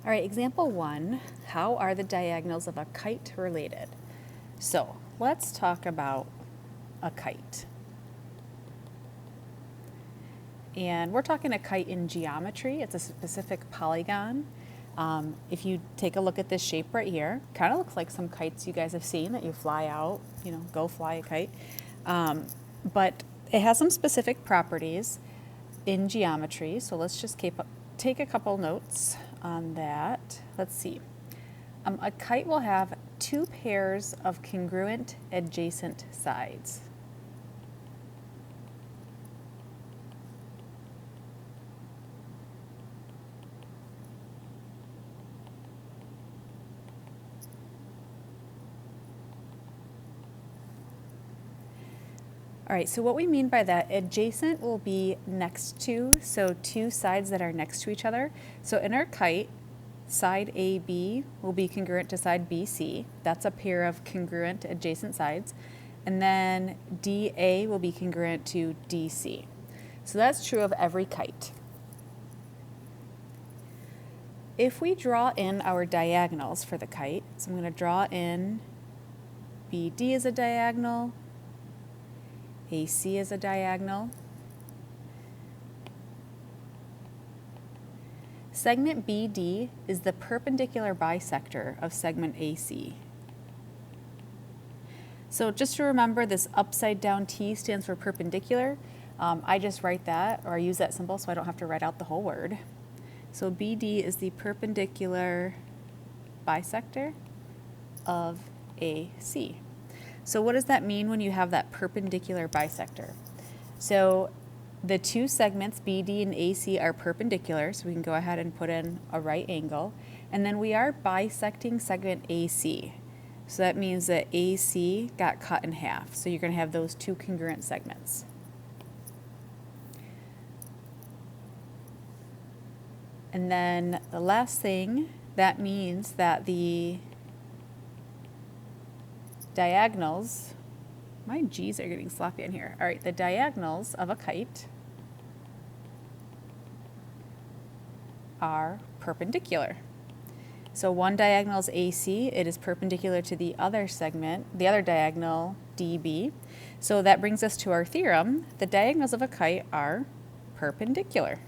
All right, example 1, how are the diagonals of a kite related? So let's talk about a kite. And we're talking a kite in geometry. It's a specific polygon. If you take a look at this shape right here, kind of looks like some kites you guys have seen that you fly out, go fly a kite. But it has some specific properties in geometry. So let's just take a couple notes on that. Let's see. A kite will have two pairs of congruent adjacent sides. All right, so what we mean by that, adjacent will be next to, so two sides that are next to each other. So in our kite, side AB will be congruent to side BC. That's a pair of congruent adjacent sides. And then DA will be congruent to DC. So that's true of every kite. If we draw in our diagonals for the kite, so I'm going to draw in BD as a diagonal, AC is a diagonal. Segment BD is the perpendicular bisector of segment AC. So just to remember, this upside down T stands for perpendicular. I just write that, or I use that symbol so I don't have to write out the whole word. So BD is the perpendicular bisector of AC. So what does that mean when you have that perpendicular bisector? So the two segments, BD and AC, are perpendicular, so we can go ahead and put in a right angle. And then we are bisecting segment AC. So that means that AC got cut in half. So you're going to have those two congruent segments. And then the last thing, that means that the diagonals, my G's are getting sloppy in here. All right, the diagonals of a kite are perpendicular. So one diagonal is AC, it is perpendicular to the other segment, the other diagonal, DB. So that brings us to our theorem. The diagonals of a kite are perpendicular.